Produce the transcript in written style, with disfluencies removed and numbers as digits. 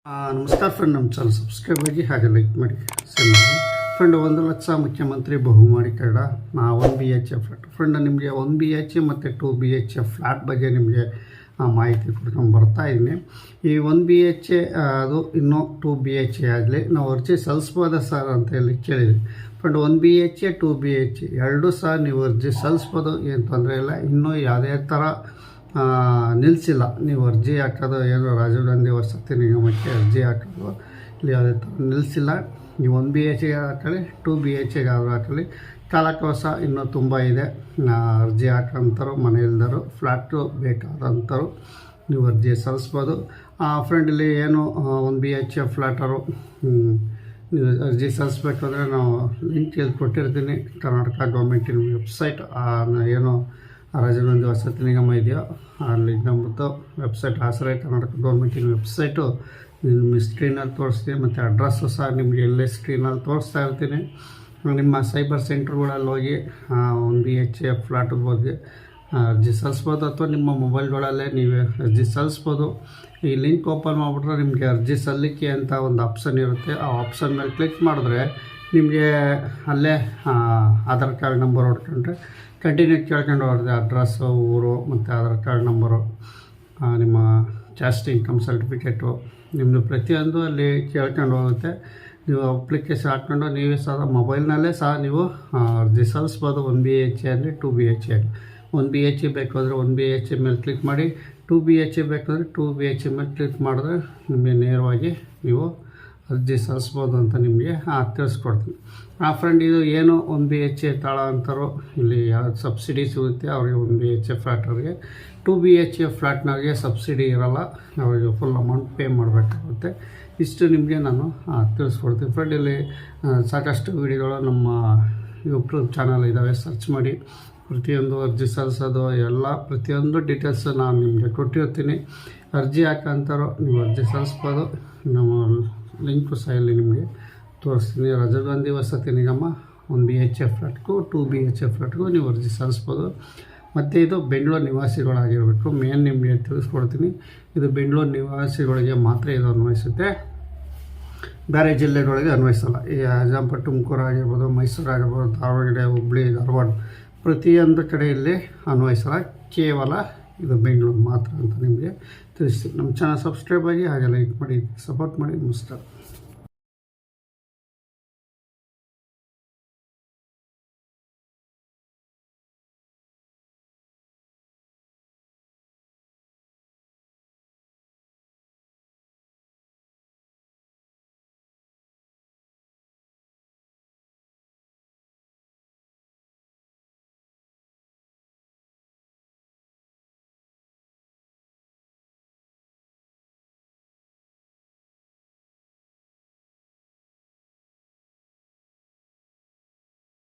ನಮಸ್ಕಾರ ಫ್ರೆಂಡ್, ನಮ್ಮ channel subscribe ಆಗಿ ಹಾಗೆ ಲೈಕ್ ಮಾಡಿ ಶೇರ್ ಮಾಡಿ ಫ್ರೆಂಡ್. 1 ಲಕ್ಷ ಮುಖ್ಯಮಂತ್ರಿ ಬಹುಮಾಡಿ ಕನ್ನಡ 1 BHK ಫ್ಲಾಟ್ ಫ್ರೆಂಡ್. ನಿಮಗೆ 1 BHK ಮತ್ತು 2 BHK ಫ್ಲಾಟ್ ಬಗ್ಗೆ ನಿಮಗೆ ಮಾಹಿತಿ ಕೊಡ್ಕೊಂಡು ಬರ್ತಾ ಇದ್ದೀನಿ. ಈ 1 BHK ಅದು ಇನ್ನೂ 2 BHK ಆಗಲಿ ನಾವು ಅರ್ಜಿ ಸಲ್ಲಿಸ್ಬೋದಾ ಸರ್ ಅಂತ ಹೇಳಿ ಕೇಳಿದ್ವಿ ಫ್ರೆಂಡ್. 1 BHK 2 BHK ಎರಡೂ ಸಹ ನೀವು ಅರ್ಜಿ ಸಲ್ಲಿಸ್ಬೋದು, ಏನು ತೊಂದರೆ ಇಲ್ಲ. ಇನ್ನೂ ಯಾವುದೇ ಥರ ನಿಲ್ಲಿಸಿಲ್ಲ. ನೀವು ಅರ್ಜಿ ಹಾಕೋದು ಏನು ರಾಜೀವ್ ಗಾಂಧಿ ವಸತಿ ನಿಗಮಕ್ಕೆ ಅರ್ಜಿ ಹಾಕೋದು ಇಲ್ಲಿ ಯಾವುದೇ ಥರ ನಿಲ್ಲಿಸಿಲ್ಲ. ನೀವು 1 BHK ಹಾಕೊಳ್ಳಿ, 2 BHK ಆದರೂ ಹಾಕೊಳ್ಳಿ. ಕಾಲಾವಕಾಶ ಇನ್ನೂ ತುಂಬ ಇದೆ. ಅರ್ಜಿ ಹಾಕೋಂಥವ್ರು, ಮನೆ ಇಲ್ದರು, ಫ್ಲ್ಯಾಟು ಬೇಕಾದಂಥವ್ರು ನೀವು ಅರ್ಜಿ ಸಲ್ಲಿಸ್ಬೋದು ಫ್ರೆಂಡ್. ಇಲ್ಲಿ ಏನು 1 BHK ಫ್ಲ್ಯಾಟರು ನೀವು ಅರ್ಜಿ ಸಲ್ಲಿಸ್ಬೇಕಾದ್ರೆ ನಾವು ಲಿಂಕ್ ಇಲ್ಲಿ ಕೊಟ್ಟಿರ್ತೀನಿ. ಕರ್ನಾಟಕ ಗೌರ್ಮೆಂಟಿನ ವೆಬ್ಸೈಟ್ ಏನು ರಾಜೀವ್ ಗಾಂಧಿ ವಸತಿ ನಿಗಮ ಇದೆಯೋ ಅಲ್ಲಿ ನಮ್ಮದು ವೆಬ್ಸೈಟ್ ಆಸರೆ ಕರ್ನಾಟಕ ಗೌರ್ಮೆಂಟಿನ ವೆಬ್ಸೈಟು ನಿಮ್ಮ ಸ್ಕ್ರೀನಲ್ಲಿ ತೋರಿಸ್ತೀನಿ. ಮತ್ತು ಅಡ್ರೆಸ್ಸು ಸಹ ನಿಮಗೆ ಎಲ್ಲೇ ಸ್ಕ್ರೀನಲ್ಲಿ ತೋರಿಸ್ತಾ ಇರ್ತೀನಿ. ನಿಮ್ಮ ಸೈಬರ್ ಸೆಂಟ್ರ್ಗಳಲ್ಲಿ ಹೋಗಿ 1 BHK ಫ್ಲ್ಯಾಟ್ ಬಗ್ಗೆ ಅರ್ಜಿ ಸಲ್ಲಿಸ್ಬೋದು, ಅಥವಾ ನಿಮ್ಮ ಮೊಬೈಲ್ಗಳಲ್ಲೇ ನೀವೇ ಅರ್ಜಿ ಸಲ್ಲಿಸ್ಬೋದು. ಈ ಲಿಂಕ್ ಓಪನ್ ಮಾಡಿಬಿಟ್ರೆ ನಿಮಗೆ ಅರ್ಜಿ ಸಲ್ಲಿಕೆ ಅಂತ ಒಂದು ಆಪ್ಷನ್ ಇರುತ್ತೆ. ಆ ಆಪ್ಷನ್ ಮೇಲೆ ಕ್ಲಿಕ್ ಮಾಡಿದ್ರೆ ನಿಮಗೆ ಅಲ್ಲೇ ಆಧಾರ್ ಕಾರ್ಡ್ ನಂಬರ್ ಹೊಡ್ಕೊಂಡ್ರೆ ಕಂಟಿನ್ಯೂ ಕೇಳ್ಕೊಂಡು ಹೋದ್ರೆ ಅಡ್ರೆಸ್ಸು, ಊರು ಮತ್ತು ಆಧಾರ್ ಕಾರ್ಡ್ ನಂಬರು, ನಿಮ್ಮ ಕ್ಯಾಸ್ಟ್ ಇನ್ಕಮ್ ಸರ್ಟಿಫಿಕೇಟು, ನಿಮ್ಮದು ಪ್ರತಿಯೊಂದು ಅಲ್ಲಿ ಕೇಳ್ಕೊಂಡು ಹೋಗುತ್ತೆ. ನೀವು ಅಪ್ಲಿಕೇಶನ್ ಹಾಕ್ಕೊಂಡು ನೀವೇ ಸಹ ಮೊಬೈಲ್ನಲ್ಲೇ ಸಹ ನೀವು ಅರ್ಜಿ ಸಲ್ಲಿಸ್ಬೋದು. 1 BHK ಆಗಲಿ 2 BHK ಆಗಲಿ. 1 BHK ಬೇಕಾದರೆ 1 BHK ಮೇಲೆ ಕ್ಲಿಕ್ ಮಾಡಿ, 2 BHK ಬೇಕಾದರೆ 2 BHK ಮೇಲೆ ಕ್ಲಿಕ್ ಮಾಡಿದ್ರೆ ನಿಮಗೆ ನೇರವಾಗಿ ನೀವು ಅರ್ಜಿ ಸಲ್ಲಿಸ್ಬೋದು ಅಂತ ನಿಮಗೆ ತಿಳಿಸ್ಕೊಡ್ತೀನಿ ಫ್ರೆಂಡ್. ಇದು ಏನು 1 BHK ತಾಳ ಅಂತಾರೋ ಇಲ್ಲಿ ಯಾವ್ದು ಸಬ್ಸಿಡಿ ಸಿಗುತ್ತೆ ಅವ್ರಿಗೆ 1 BHK ಫ್ಲ್ಯಾಟವ್ರಿಗೆ. 2 BHK ಫ್ಲ್ಯಾಟ್ನವ್ರಿಗೆ ಸಬ್ಸಿಡಿ ಇರೋಲ್ಲ, ಅವರಿಗೆ ಫುಲ್ ಅಮೌಂಟ್ ಪೇ ಮಾಡಬೇಕಾಗುತ್ತೆ. ಇಷ್ಟು ನಿಮಗೆ ನಾನು ತಿಳಿಸ್ಕೊಡ್ತೀನಿ ಫ್ರೆಂಡ್. ಇಲ್ಲಿ ಸಾಕಷ್ಟು ವಿಡಿಯೋಗಳು ನಮ್ಮ ಯೂಟ್ಯೂಬ್ ಚಾನಲ್ ಇದ್ದಾವೆ, ಸರ್ಚ್ ಮಾಡಿ. ಪ್ರತಿಯೊಂದು ಅರ್ಜಿ ಸಲ್ಲಿಸೋದು ಎಲ್ಲ ಪ್ರತಿಯೊಂದು ಡೀಟೇಲ್ಸು ನಾನು ನಿಮಗೆ ಕೊಟ್ಟಿರ್ತೀನಿ. ಅರ್ಜಿ ಹಾಕೋಂಥವ್ರು ನೀವು ಅರ್ಜಿ ಸಲ್ಲಿಸ್ಬೋದು. ನಮ್ಮ ಲಿಂಕು ಸಹ ಇಲ್ಲಿ ನಿಮಗೆ ತೋರಿಸ್ತೀನಿ. ರಾಜೀವ್ ಗಾಂಧಿ ವಸತಿ ನಿಗಮ 1 BHK ಫ್ಲ್ಯಾಟ್ಗೂ 2 BHK ಫ್ಲ್ಯಾಟ್ಗೂ ನೀವು ಅರ್ಜಿ ಸಲ್ಲಿಸ್ಬೋದು. ಮತ್ತು ಇದು ಬೆಂಗಳೂರು ನಿವಾಸಿಗಳಾಗಿರಬೇಕು. ಮೇನ್ ನಿಮಗೆ ತಿಳಿಸ್ಕೊಡ್ತೀನಿ, ಇದು ಬೆಂಗಳೂರು ನಿವಾಸಿಗಳಿಗೆ ಮಾತ್ರ ಇದು ಅನ್ವಯಿಸುತ್ತೆ, ಬೇರೆ ಜಿಲ್ಲೆಗಳಿಗೆ ಅನ್ವಯಿಸಲ್ಲ. ಈ ಎಕ್ಸಾಂಪಲ್ ತುಮಕೂರು ಆಗಿರ್ಬೋದು, ಮೈಸೂರು ಆಗಿರ್ಬೋದು, ಧಾರವಾಡ, ಹುಬ್ಬಳ್ಳಿ, ಧಾರವಾಡ ಪ್ರತಿಯೊಂದು ಕಡೆಯಲ್ಲಿ ಅನ್ವಯಿಸಲ್ಲ. ಕೇವಲ ಇದು ಬೆಂಗಳೂರು ಮಾತ್ರ ಅಂತ ನಿಮಗೆ ತಿಳಿಸ್ತೀನಿ. ನಮ್ಮ ಚಾನಲ್ ಸಬ್ಸ್ಕ್ರೈಬ್ ಆಗಿ ಹಾಗೆ ಲೈಕ್ ಮಾಡಿ, ಸಪೋರ್ಟ್ ಮಾಡಿ. ನಮಸ್ಕಾರ.